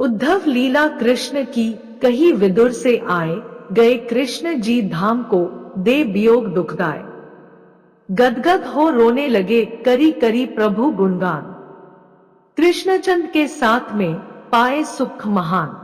उद्धव लीला कृष्ण की कही विदुर से आए, गए कृष्ण जी धाम को, दे वियोग दुखदाय। गदगद हो रोने लगे, करी करी प्रभु गुणगान। कृष्णचंद के साथ में पाए सुख महान।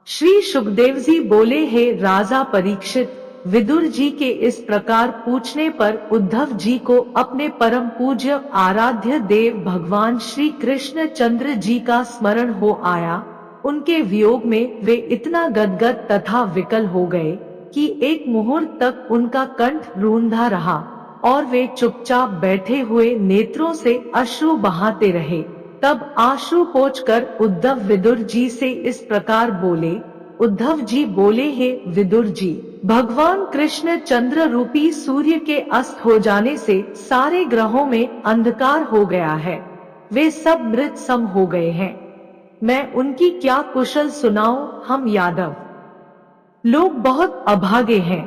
श्री सुखदेव जी बोले, हे राजा परीक्षित, विदुर जी के इस प्रकार पूछने पर उद्धव जी को अपने परम पूज्य आराध्य देव भगवान श्री कृष्ण चंद्र जी का स्मरण हो आया। उनके वियोग में वे इतना गदगद तथा विकल हो गए कि एक मुहूर्त तक उनका कंठ रूंधा रहा और वे चुपचाप बैठे हुए नेत्रों से अश्रु बहाते रहे। तब आंसू पोंछकर उद्धव विदुर जी से इस प्रकार बोले। उद्धव जी बोले, हे विदुर जी, भगवान कृष्ण चंद्र रूपी सूर्य के अस्त हो जाने से सारे ग्रहों में अंधकार हो गया है। वे सब मृत सम हो गए हैं। मैं उनकी क्या कुशल सुनाऊं। हम यादव लोग बहुत अभागे हैं,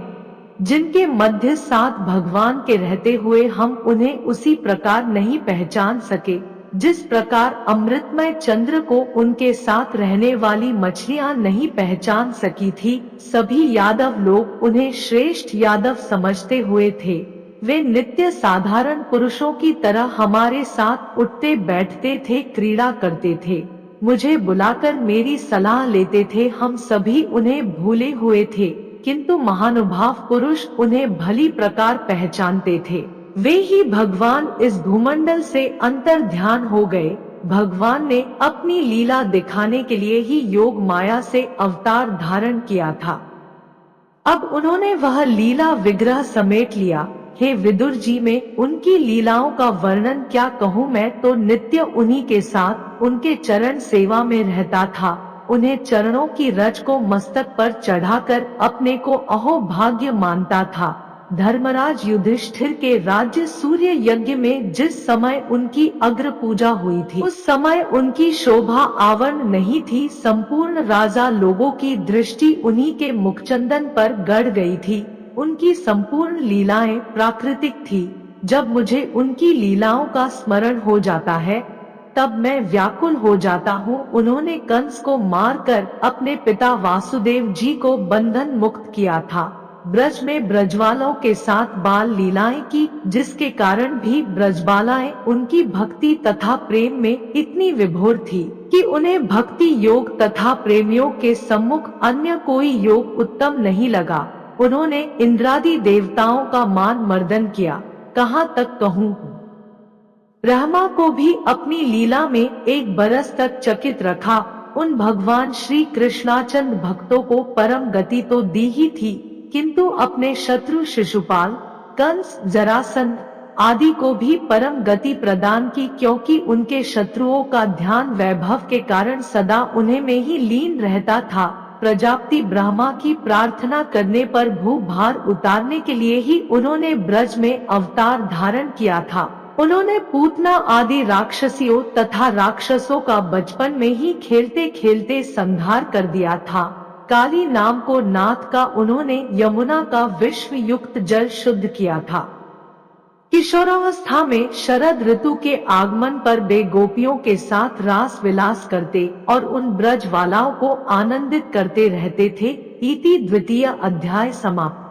जिनके मध्य साथ भगवान के रहते हुए हम उन्हें उसी प्रकार नहीं पहचान सके जिस प्रकार अमृतमय चंद्र को उनके साथ रहने वाली मछलियां नहीं पहचान सकी थी। सभी यादव लोग उन्हें श्रेष्ठ यादव समझते हुए थे। वे नित्य साधारण पुरुषों की तरह हमारे साथ उठते बैठते थे, क्रीड़ा करते थे, मुझे बुलाकर मेरी सलाह लेते थे। हम सभी उन्हें भूले हुए थे, किंतु महानुभाव पुरुष उन्हें भली प्रकार पहचानते थे। वे ही भगवान इस भूमंडल से अंतर ध्यान हो गए। भगवान ने अपनी लीला दिखाने के लिए ही योग माया से अवतार धारण किया था। अब उन्होंने वह लीला विग्रह समेट लिया। हे विदुर जी, में उनकी लीलाओं का वर्णन क्या कहूँ। मैं तो नित्य उन्हीं के साथ उनके चरण सेवा में रहता था। उन्हें चरणों की रज को मस्तक पर चढ़ाकर अपने को अहो भाग्य मानता था। धर्मराज युधिष्ठिर के राज्य सूर्य यज्ञ में जिस समय उनकी अग्र पूजा हुई थी, उस समय उनकी शोभा आवरण नहीं थी। संपूर्ण राजा लोगों की दृष्टि उन्हीं के मुखचंदन पर गड़ गई थी। उनकी संपूर्ण लीलाएं प्राकृतिक थी। जब मुझे उनकी लीलाओं का स्मरण हो जाता है, तब मैं व्याकुल हो जाता हूँ। उन्होंने कंस को मारकर अपने पिता वासुदेव जी को बंधन मुक्त किया था। ब्रज में ब्रजवालों के साथ बाल लीलाएं की, जिसके कारण भी ब्रजबालाएं उनकी भक्ति तथा प्रेम में इतनी विभोर थी कि उन्हें भक्ति योग तथा प्रेमियों के सम्मुख अन्य कोई योग उत्तम नहीं लगा। उन्होंने इंद्रादि देवताओं का मान मर्दन किया। कहाँ तक कहूँ, ब्रह्मा को भी अपनी लीला में एक बरस तक चकित रखा। उन भगवान श्री कृष्णाचंद भक्तों को परम गति तो दी ही थी, किंतु अपने शत्रु शिशुपाल, कंस, जरासंध आदि को भी परम गति प्रदान की, क्योंकि उनके शत्रुओं का ध्यान वैभव के कारण सदा उन्हें में ही लीन रहता था। प्रजापति ब्रह्मा की प्रार्थना करने पर भूभार उतारने के लिए ही उन्होंने ब्रज में अवतार धारण किया था। उन्होंने पूतना आदि राक्षसियों तथा राक्षसों का बचपन में ही खेलते खेलते संहार कर दिया था। काली नाम को नाथ का उन्होंने यमुना का विश्व युक्त जल शुद्ध किया था। किशोरावस्था में शरद ऋतु के आगमन पर वे गोपियों के साथ रास विलास करते और उन ब्रजवालाओं को आनंदित करते रहते थे। इति द्वितीय अध्याय समाप्त।